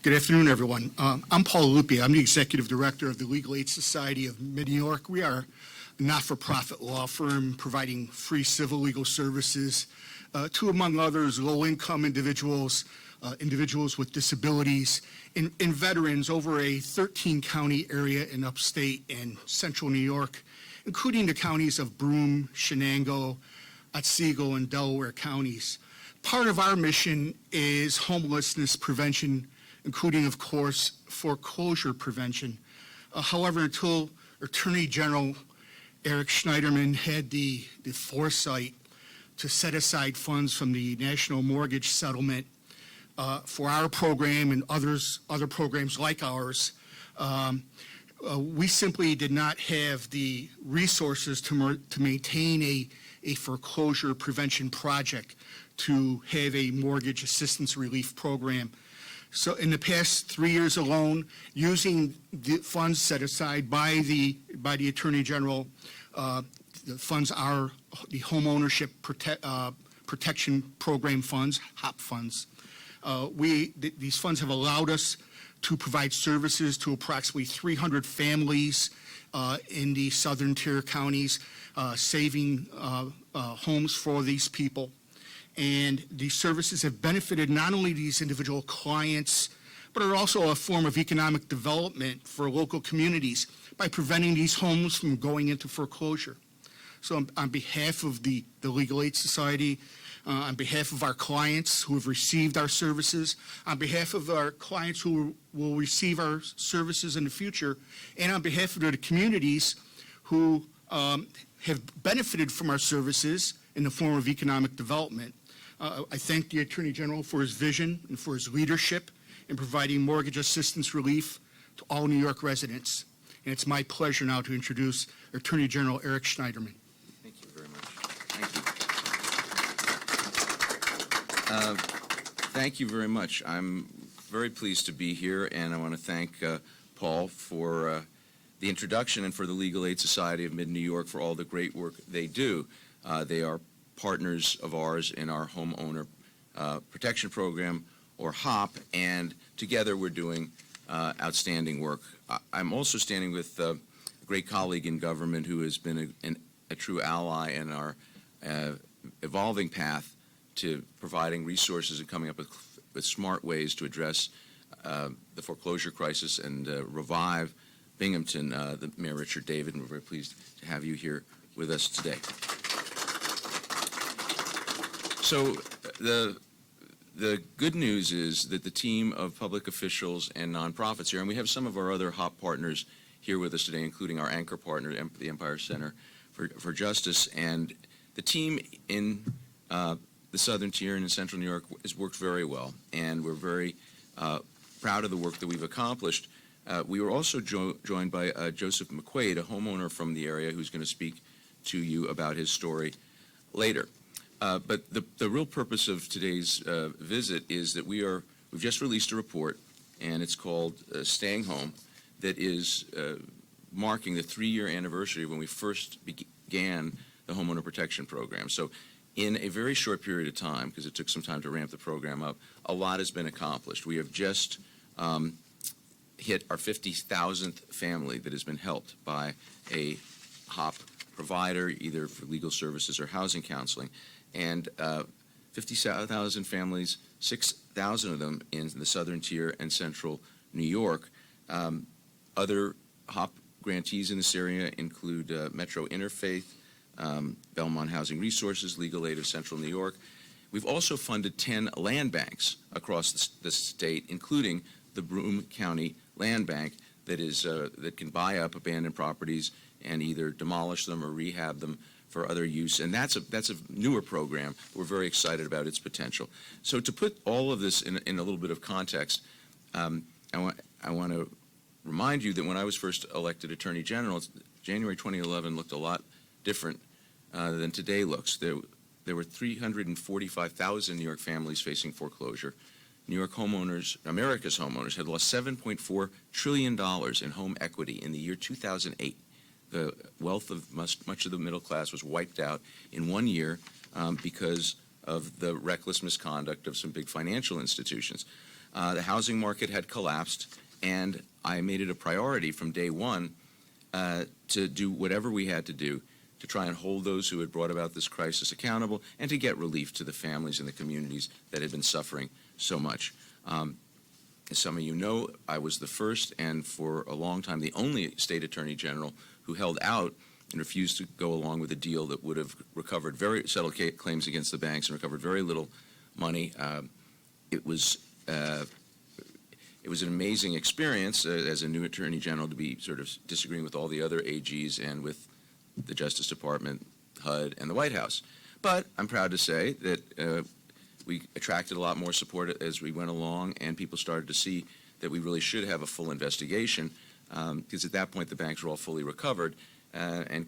Good afternoon, everyone. I'm Paul Lupi. I'm the Executive Director of the Legal Aid Society of Mid-New York. We are a not-for-profit law firm providing free civil legal services to, among others, low-income individuals, individuals with disabilities, and veterans over a 13-county area in upstate and central New York, including the counties of Broome, Shenango, Otsego, and Delaware counties. Part of our mission is homelessness prevention, including, of course, foreclosure prevention. However, until Attorney General Eric Schneiderman had the foresight to set aside funds from the National Mortgage Settlement for our program and other programs like ours, we simply did not have the resources to maintain a foreclosure prevention project, to have a mortgage assistance relief program. So in the past 3 years alone, using the funds set aside by the Attorney General, the funds are the Homeownership Protection Program funds, HOP funds. These funds have allowed us to provide services to approximately 300 families in the southern tier counties, saving homes for these people. And these services have benefited not only these individual clients, but are also a form of economic development for local communities by preventing these homes from going into foreclosure. So on behalf of the Legal Aid Society, on behalf of our clients who have received our services, on behalf of our clients who will receive our services in the future, and on behalf of the communities who have benefited from our services in the form of economic development, I thank the Attorney General for his vision and for his leadership in providing mortgage assistance relief to all New York residents. And it's my pleasure now to introduce Attorney General Eric Schneiderman. Thank you very much. Thank you. Thank you very much. I'm very pleased to be here, and I want to thank Paul for the introduction and for the Legal Aid Society of Mid-New York for all the great work they do. They are partners of ours in our Homeowner Protection Program, or HOP, and together we're doing outstanding work. I'm also standing with a great colleague in government who has been a true ally in our evolving path to providing resources and coming up with smart ways to address the foreclosure crisis and revive Binghamton, the Mayor Richard David, and we're very pleased to have you here with us today. So the good news is that the team of public officials and nonprofits here, and we have some of our other HOP partners here with us today, including our anchor partner, the Empire Center for Justice, and the team in the southern tier and in central New York has worked very well, and we're very proud of the work that we've accomplished. We were also joined by Joseph McQuaid, a homeowner from the area, who's going to speak to you about his story later. But the real purpose of today's visit is that we've just released a report, and it's called Staying Home, that is marking the 3-year anniversary of when we first began the Homeowner Protection Program. So in a very short period of time, because it took some time to ramp the program up, a lot has been accomplished. We have just hit our 50,000th family that has been helped by a HOP provider, either for legal services or housing counseling. And 50,000 families, 6,000 of them in the southern tier and central New York. Other HOP grantees in this area include Metro Interfaith, Belmont Housing Resources, Legal Aid of Central New York. We've also funded 10 land banks across the state, including the Broome County Land Bank that can buy up abandoned properties and either demolish them or rehab them for other use, and that's a newer program. We're very excited about its potential. So to put all of this in a little bit of context, I want to remind you that when I was first elected Attorney General, January 2011 looked a lot different than today looks. There were 345,000 New York families facing foreclosure. New York homeowners, America's homeowners, had lost $7.4 trillion in home equity in the year 2008. The wealth of much of the middle class was wiped out in 1 year because of the reckless misconduct of some big financial institutions. The housing market had collapsed, and I made it a priority from day one to do whatever we had to do to try and hold those who had brought about this crisis accountable and to get relief to the families and the communities that had been suffering so much. As some of you know, I was the first and for a long time the only state attorney general who held out and refused to go along with a deal that would have settled claims against the banks and recovered very little money. It was an amazing experience as a new attorney general to be sort of disagreeing with all the other AGs and with the Justice Department, HUD, and the White House. But I'm proud to say that we attracted a lot more support as we went along, and people started to see that we really should have a full investigation, because at that point the banks were all fully recovered and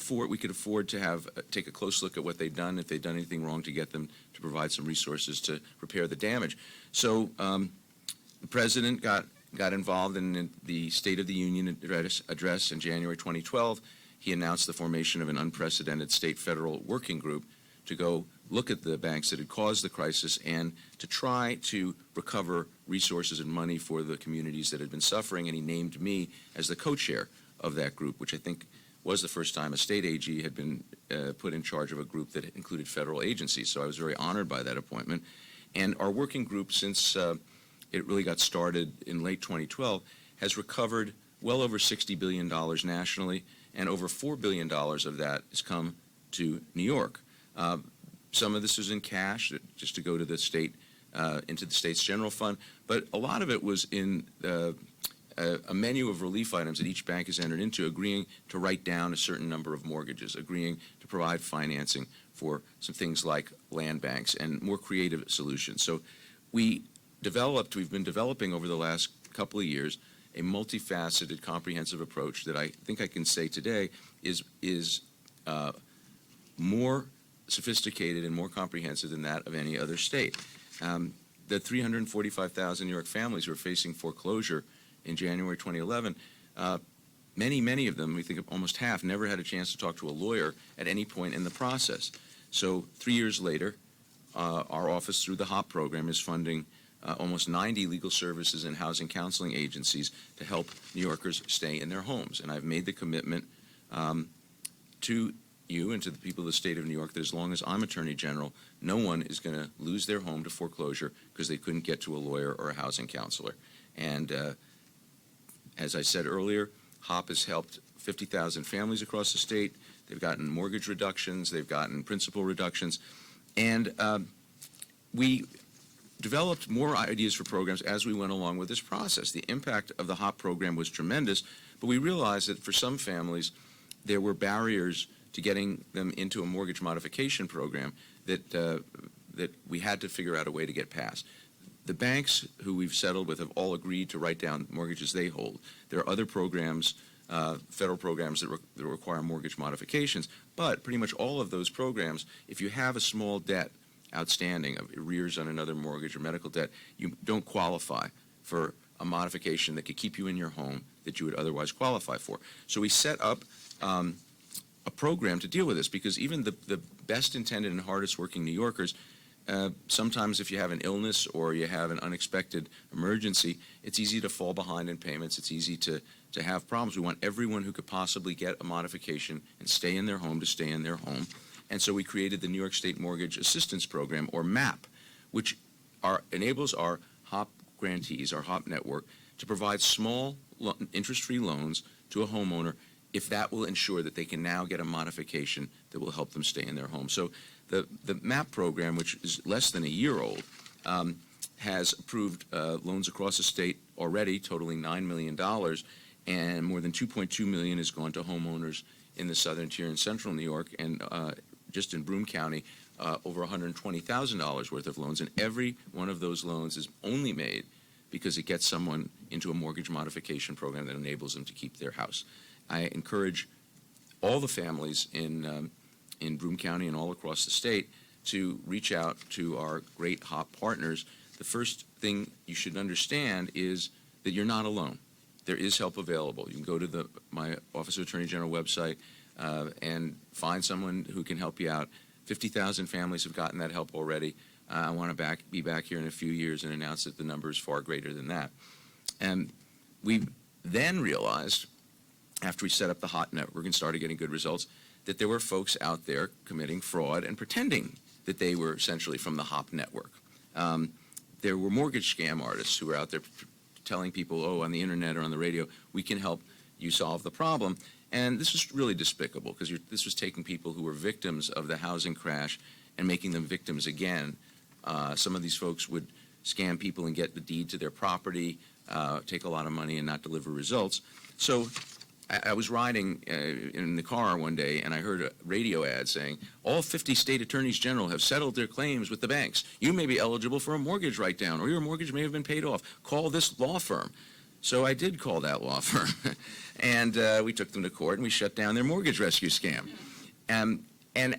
we could afford to take a close look at what they'd done, if they'd done anything wrong, to get them to provide some resources to repair the damage. So the president got involved in the State of the Union address in January 2012. He announced the formation of an unprecedented state-federal working group to go look at the banks that had caused the crisis and to try to recover resources and money for the communities that had been suffering. And he named me as the co-chair of that group, which I think was the first time a state AG had been put in charge of a group that included federal agencies. So I was very honored by that appointment. And our working group, since it really got started in late 2012, has recovered well over $60 billion nationally, and over $4 billion of that has come to New York. Some of this is in cash, just to go to the state, into the state's general fund, but a lot of it was in a menu of relief items that each bank has entered into, agreeing to write down a certain number of mortgages, agreeing to provide financing for some things like land banks and more creative solutions. So we've been developing over the last couple of years a multifaceted, comprehensive approach that I think I can say today is more sophisticated and more comprehensive than that of any other state. The 345,000 New York families who are facing foreclosure in January 2011, many of them, we think almost half, never had a chance to talk to a lawyer at any point in the process. So 3 years later, our office, through the HOP program, is funding almost 90 legal services and housing counseling agencies to help New Yorkers stay in their homes. And I've made the commitment to you and to the people of the state of New York that as long as I'm Attorney General, no one is going to lose their home to foreclosure because they couldn't get to a lawyer or a housing counselor. And as I said earlier, HOP has helped 50,000 families across the state. They've gotten mortgage reductions, they've gotten principal reductions, and we developed more ideas for programs as we went along with this process. The impact of the HOP program was tremendous, but we realized that for some families there were barriers to getting them into a mortgage modification program that we had to figure out a way to get past. The banks who we've settled with have all agreed to write down mortgages they hold. There are other programs, federal programs that require mortgage modifications, but pretty much all of those programs, if you have a small debt outstanding of arrears on another mortgage or medical debt, you don't qualify for a modification that could keep you in your home that you would otherwise qualify for. So we set up a program to deal with this, because even the best intended and hardest working New Yorkers, sometimes if you have an illness or you have an unexpected emergency, it's easy to fall behind in payments. It's easy to have problems. We want everyone who could possibly get a modification and stay in their home to stay in their home. And so we created the New York State Mortgage Assistance Program, or MAP, which enables our HOP grantees, our HOP network, to provide small interest-free loans to a homeowner if that will ensure that they can now get a modification that will help them stay in their home. So the MAP program, which is less than a year old, has approved loans across the state already totaling $9 million, and more than $2.2 million has gone to homeowners in the southern tier in central New York, and just in Broome County, over $120,000 worth of loans. And every one of those loans is only made because it gets someone into a mortgage modification program that enables them to keep their house. I encourage all the families in Broome County and all across the state to reach out to our great HOP partners. The first thing you should understand is that you're not alone. There is help available. You can go to my Office of Attorney General website and find someone who can help you out. 50,000 families have gotten that help already. I want to be back here in a few years and announce that the number is far greater than that. And we then realized, after we set up the HOT network and started getting good results, that there were folks out there committing fraud and pretending that they were essentially from the HOP network. There were mortgage scam artists who were out there telling people, oh, on the internet or on the radio, we can help you solve the problem. And this was really despicable, because this was taking people who were victims of the housing crash and making them victims again. Some of these folks would scam people and get the deed to their property, take a lot of money and not deliver results. So I was riding in the car one day, and I heard a radio ad saying, all 50 state attorneys general have settled their claims with the banks. You may be eligible for a mortgage write-down, or your mortgage may have been paid off. Call this law firm. So I did call that law firm, and we took them to court, and we shut down their mortgage rescue scam. And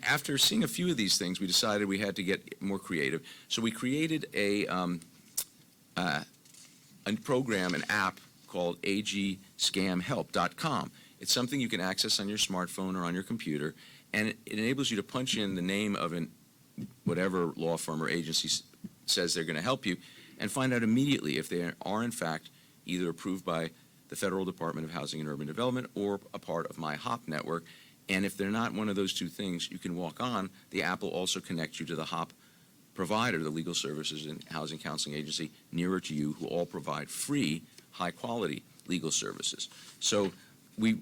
after seeing a few of these things, we decided we had to get more creative. So we created a program, an app called agscamhelp.com. It's something you can access on your smartphone or on your computer, and it enables you to punch in the name of whatever law firm or agency says they're going to help you, and find out immediately if they are in fact either approved by the Federal Department of Housing and Urban Development or a part of my HOP network. And if they're not one of those two things, you can walk on. The app will also connect you to the HOP provider, the Legal Services and Housing Counseling Agency nearer to you, who all provide free, high-quality legal services. So this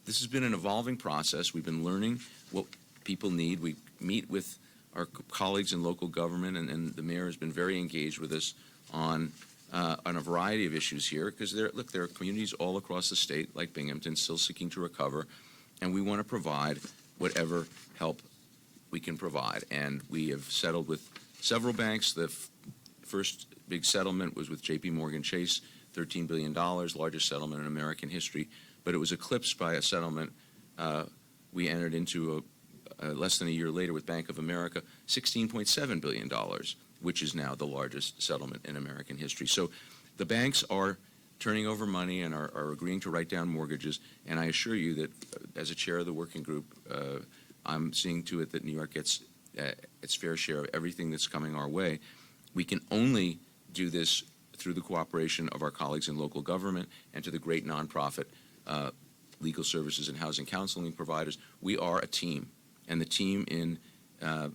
has been an evolving process. We've been learning what people need. We meet with our colleagues in local government, and the mayor has been very engaged with us on a variety of issues here, because there are communities all across the state, like Binghamton, still seeking to recover, and we want to provide whatever help we can provide. And we have settled with several banks. The first big settlement was with J.P. Morgan Chase, $13 billion, largest settlement in American history, but it was eclipsed by a settlement we entered into less than a year later with Bank of America, $16.7 billion, which is now the largest settlement in American history. So the banks are turning over money and are agreeing to write down mortgages, and I assure you that as a chair of the working group, I'm seeing to it that New York gets its fair share of everything that's coming our way. We can only do this through the cooperation of our colleagues in local government and to the great nonprofit legal services and housing counseling providers. We are a team, and the team in the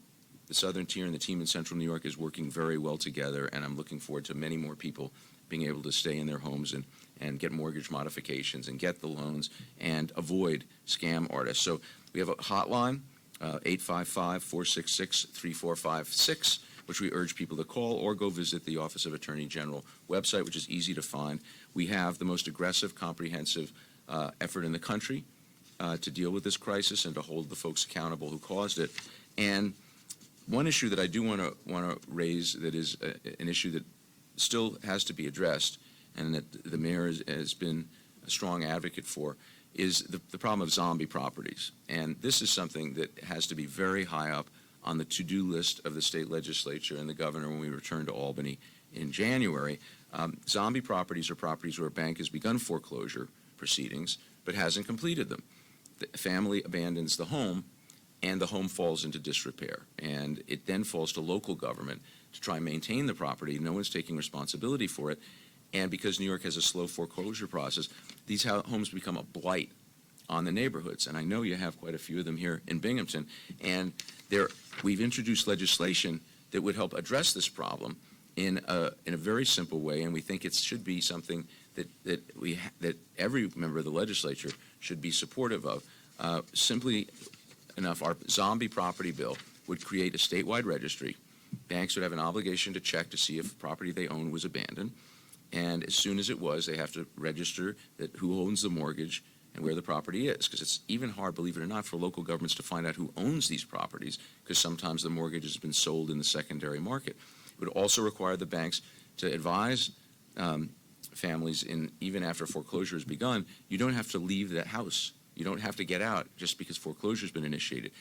southern tier and the team in central New York is working very well together, and I'm looking forward to many more people being able to stay in their homes and get mortgage modifications and get the loans and avoid scam artists. So we have a hotline, 855-466-3456, which we urge people to call, or go visit the Office of Attorney General website, which is easy to find. We have the most aggressive, comprehensive effort in the country to deal with this crisis and to hold the folks accountable who caused it. And one issue that I do want to raise that is an issue that still has to be addressed, and that the mayor has been a strong advocate for, is the problem of zombie properties. And this is something that has to be very high up on the to-do list of the state legislature and the governor when we return to Albany in January. Zombie properties are properties where a bank has begun foreclosure proceedings but hasn't completed them. The family abandons the home, and the home falls into disrepair. And it then falls to local government to try and maintain the property. No one's taking responsibility for it. And because New York has a slow foreclosure process, these homes become a blight on the neighborhoods. And I know you have quite a few of them here in Binghamton. And we've introduced legislation that would help address this problem in a very simple way. And we think it should be something that every member of the legislature should be supportive of. Simply enough, our zombie property bill would create a statewide registry. Banks would have an obligation to check to see if property they own was abandoned. And as soon as it was, they have to register that who owns the mortgage and where the property is. Because it's even hard, believe it or not, for local governments to find out who owns these properties, because sometimes the mortgage has been sold in the secondary market. It would also require the banks to advise families, even after foreclosure has begun, you don't have to leave the house. You don't have to get out just because foreclosure has been initiated.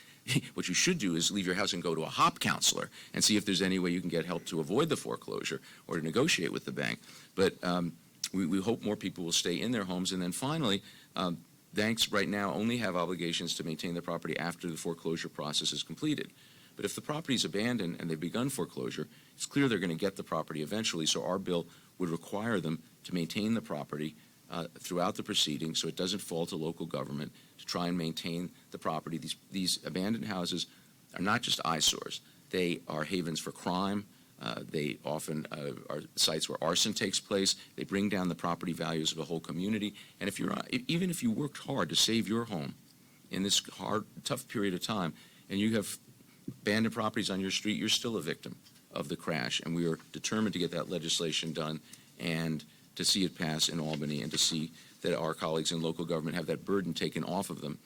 What you should do is leave your house and go to a HOP counselor and see if there's any way you can get help to avoid the foreclosure or to negotiate with the bank. But we hope more people will stay in their homes. And then finally, banks right now only have obligations to maintain the property after the foreclosure process is completed. But if the property is abandoned and they've begun foreclosure, it's clear they're going to get the property eventually, so our bill would require them to maintain the property throughout the proceedings so it doesn't fall to local government to try and maintain the property. These abandoned houses are not just eyesores. They are havens for crime. They often are sites where arson takes place. They bring down the property values of a whole community. And even if you worked hard to save your home in this tough period of time, and you have abandoned properties on your street, you're still a victim of the crash. And we are determined to get that legislation done and to see it pass in Albany, and to see that our colleagues in local government have that burden taken off of them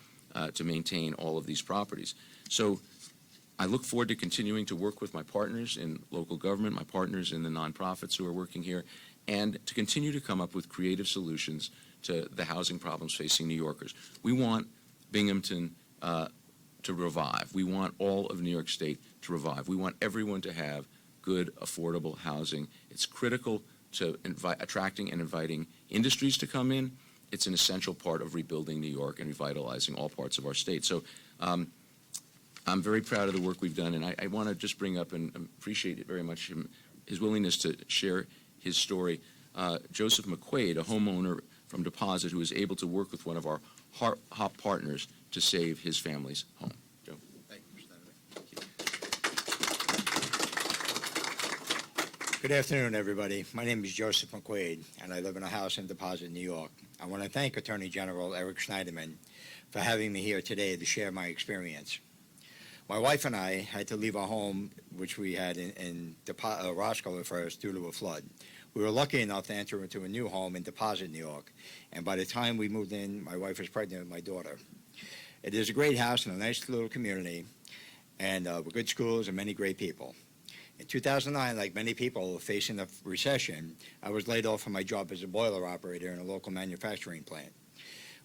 to maintain all of these properties. So I look forward to continuing to work with my partners in local government, my partners in the nonprofits who are working here, and to continue to come up with creative solutions to the housing problems facing New Yorkers. We want Binghamton to revive. We want all of New York State to revive. We want everyone to have good, affordable housing. It's critical to attracting and inviting industries to come in. It's an essential part of rebuilding New York and revitalizing all parts of our state. So I'm very proud of the work we've done, and I want to just bring up and appreciate it very much his willingness to share his story. Joseph McQuaid, a homeowner from Deposit, who was able to work with one of our HOP partners to save his family's home. Joe. Thank you, Mr. Senator. Good afternoon, everybody. My name is Joseph McQuaid, and I live in a house in Deposit, New York. I want to thank Attorney General Eric Schneiderman for having me here today to share my experience. My wife and I had to leave our home, which we had in Roscoe at first, due to a flood. We were lucky enough to enter into a new home in Deposit, New York, and by the time we moved in, my wife was pregnant with my daughter. It is a great house in a nice little community, and with good schools and many great people. In 2009, like many people facing the recession, I was laid off from my job as a boiler operator in a local manufacturing plant.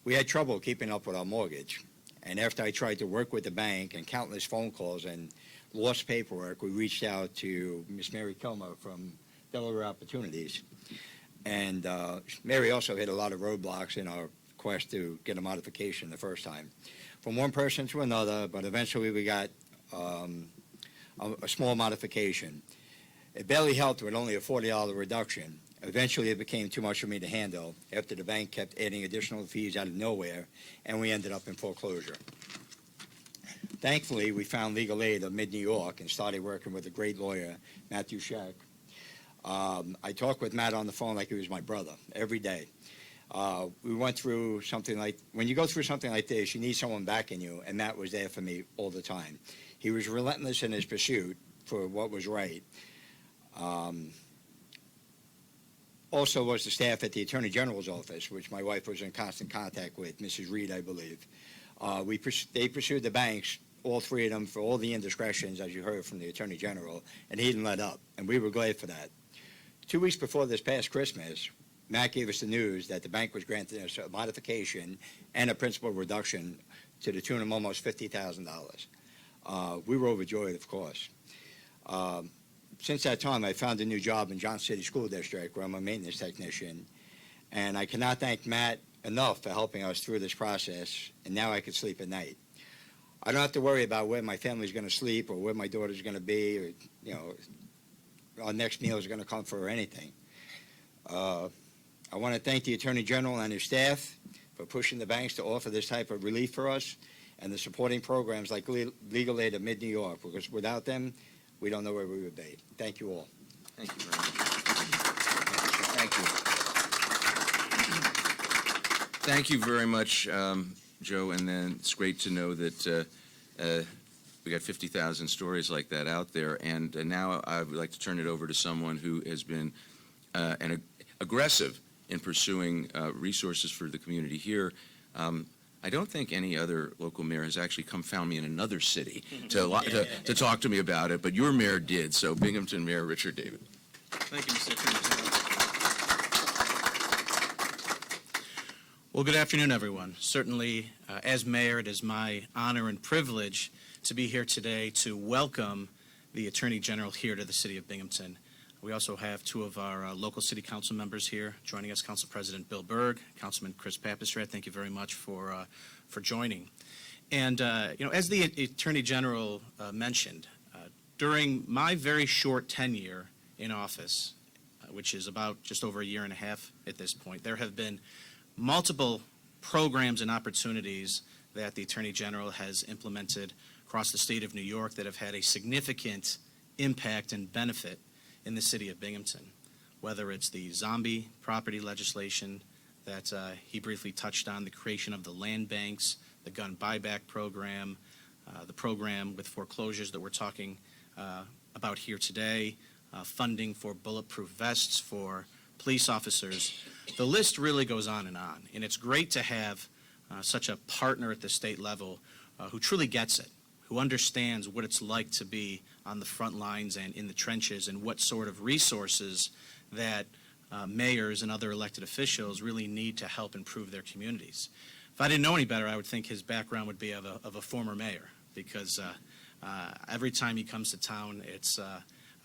We had trouble keeping up with our mortgage, and after I tried to work with the bank and countless phone calls and lost paperwork, we reached out to Miss Mary Kilmer from Delaware Opportunities. And Mary also hit a lot of roadblocks in our quest to get a modification the first time. From one person to another, but eventually we got a small modification. It barely helped with only a $40 reduction. Eventually it became too much for me to handle after the bank kept adding additional fees out of nowhere, and we ended up in foreclosure. Thankfully, we found legal aid of mid-New York and started working with a great lawyer, Matthew Scheck. I talked with Matt on the phone like he was my brother every day. We went through something like, when you go through something like this, you need someone backing you, and Matt was there for me all the time. He was relentless in his pursuit for what was right. Also was the staff at the Attorney General's office, which my wife was in constant contact with, Mrs. Reed, I believe. They pursued the banks, all three of them, for all the indiscretions, as you heard from the Attorney General, and he didn't let up, and we were glad for that. 2 weeks before this past Christmas, Matt gave us the news that the bank was granting us a modification and a principal reduction to the tune of almost $50,000. We were overjoyed, of course. Since that time, I found a new job in Johnson City School District, where I'm a maintenance technician, and I cannot thank Matt enough for helping us through this process, and now I can sleep at night. I don't have to worry about where my family's going to sleep or where my daughter's going to be, or, our next meal is going to come for or anything. I want to thank the Attorney General and his staff for pushing the banks to offer this type of relief for us, and the supporting programs like Legal Aid of Mid-New York, because without them, we don't know where we would be. Thank you all. Thank you very much. Thank you. Thank you very much, Joe, and then it's great to know that we got 50,000 stories like that out there, and now I would like to turn it over to someone who has been aggressive in pursuing resources for the community here. I don't think any other local mayor has actually found me in another city to talk to me about it, but your mayor did. So Binghamton Mayor Richard David. Thank you, Mr. Attorney General. Well, good afternoon, everyone. Certainly, as mayor, it is my honor and privilege to be here today to welcome the Attorney General here to the city of Binghamton. We also have two of our local city council members here joining us, Council President Bill Berg, Councilman Chris Papistrat. Thank you very much for joining. And, as the Attorney General mentioned, during my very short tenure in office, which is about just over a year and a half at this point, there have been multiple programs and opportunities that the Attorney General has implemented across the state of New York that have had a significant impact and benefit in the city of Binghamton, whether it's the zombie property legislation that he briefly touched on, the creation of the land banks, the gun buyback program, the program with foreclosures that we're talking about here today, funding for bulletproof vests for police officers. The list really goes on, and it's great to have such a partner at the state level who truly gets it, who understands what it's like to be on the front lines and in the trenches, and what sort of resources that mayors and other elected officials really need to help improve their communities. If I didn't know any better, I would think his background would be of a former mayor, because every time he comes to town, it's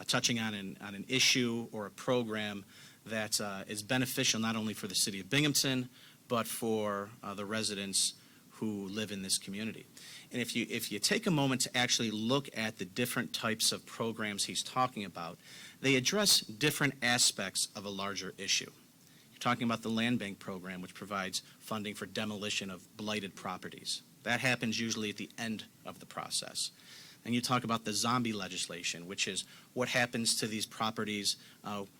touching on an issue or a program that is beneficial not only for the city of Binghamton, but for the residents who live in this community. And if you take a moment to actually look at the different types of programs he's talking about, they address different aspects of a larger issue. You're talking about the land bank program, which provides funding for demolition of blighted properties. That happens usually at the end of the process. And you talk about the zombie legislation, which is what happens to these properties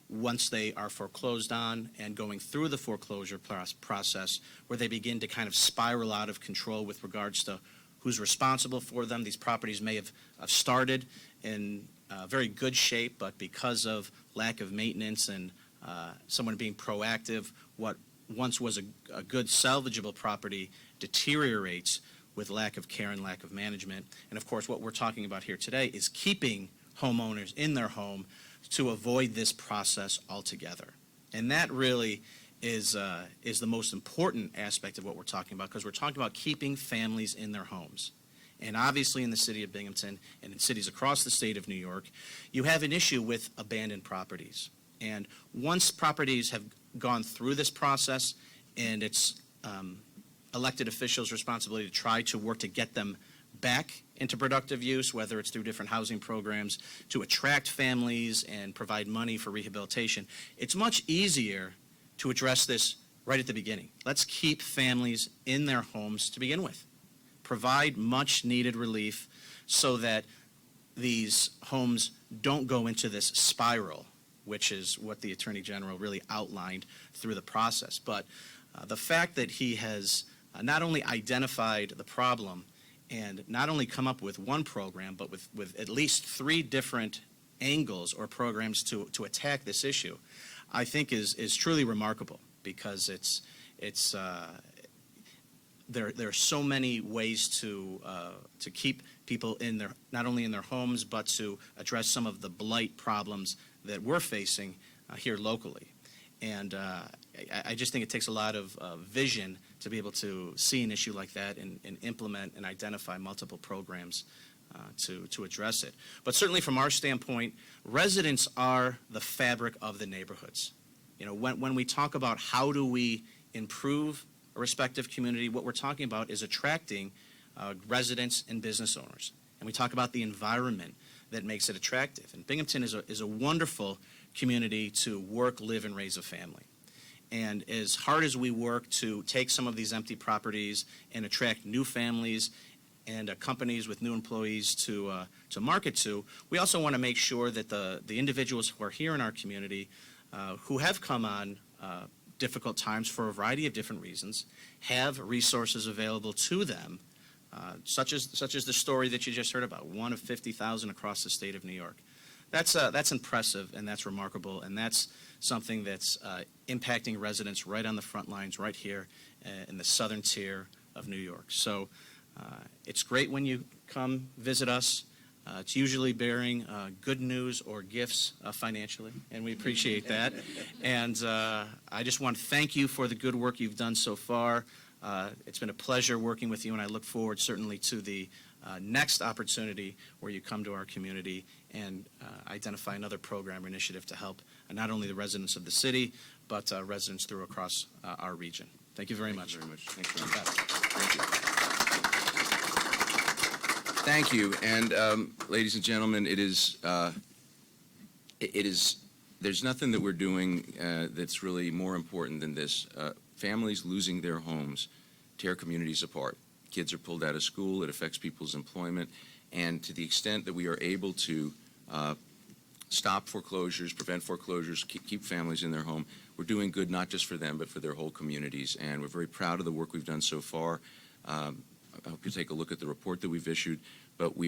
once they are foreclosed on and going through the foreclosure process, where they begin to kind of spiral out of control with regards to who's responsible for them. These properties may have started in very good shape, but because of lack of maintenance and someone being proactive, what once was a good salvageable property deteriorates with lack of care and lack of management. And of course, what we're talking about here today is keeping homeowners in their home to avoid this process altogether. And that really is the most important aspect of what we're talking about, because we're talking about keeping families in their homes. And obviously in the city of Binghamton and in cities across the state of New York, you have an issue with abandoned properties. And once properties have gone through this process, and it's elected officials' responsibility to try to work to get them back into productive use, whether it's through different housing programs, to attract families and provide money for rehabilitation, it's much easier to address this right at the beginning. Let's keep families in their homes to begin with. Provide much needed relief so that these homes don't go into this spiral, which is what the Attorney General really outlined through the process. But the fact that he has not only identified the problem and not only come up with one program, but with at least 3 different angles or programs to attack this issue, I think is truly remarkable, because there are so many ways to keep people not only in their homes, but to address some of the blight problems that we're facing here locally. And I just think it takes a lot of vision to be able to see an issue like that and implement and identify multiple programs to address it. But certainly from our standpoint, residents are the fabric of the neighborhoods. You know, when we talk about how do we improve a respective community, what we're talking about is attracting residents and business owners. And we talk about the environment that makes it attractive. And Binghamton is a wonderful community to work, live, and raise a family. And as hard as we work to take some of these empty properties and attract new families and companies with new employees to market to, we also want to make sure that the individuals who are here in our community who have come on difficult times for a variety of different reasons have resources available to them, such as the story that you just heard about, one of 50,000 across the state of New York. That's impressive, and that's remarkable, and that's something that's impacting residents right on the front lines right here in the southern tier of New York. So it's great when you come visit us. It's usually bearing good news or gifts financially, and we appreciate that. And I just want to thank you for the good work you've done so far. It's been a pleasure working with you, and I look forward certainly to the next opportunity where you come to our community and identify another program or initiative to help not only the residents of the city, but residents across our region. Thank you very much. Thank you very much. Thanks very much. Thank you. Thank you. And ladies and gentlemen, there's nothing that we're doing that's really more important than this. Families losing their homes tear communities apart. Kids are pulled out of school. It affects people's employment. And to the extent that we are able to stop foreclosures, prevent foreclosures, keep families in their home, we're doing good not just for them, but for their whole communities. And we're very proud of the work we've done so far. I hope you take a look at the report that we've issued, but we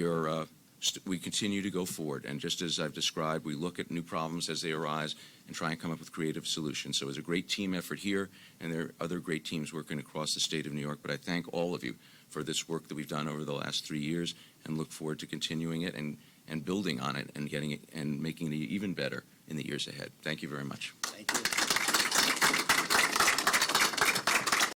continue to go forward. And just as I've described, we look at new problems as they arise and try and come up with creative solutions. So it's a great team effort here, and there are other great teams working across the state of New York. But I thank all of you for this work that we've done over the last 3 years, and look forward to continuing it and building on it and getting it and making it even better in the years ahead. Thank you very much. Thank you.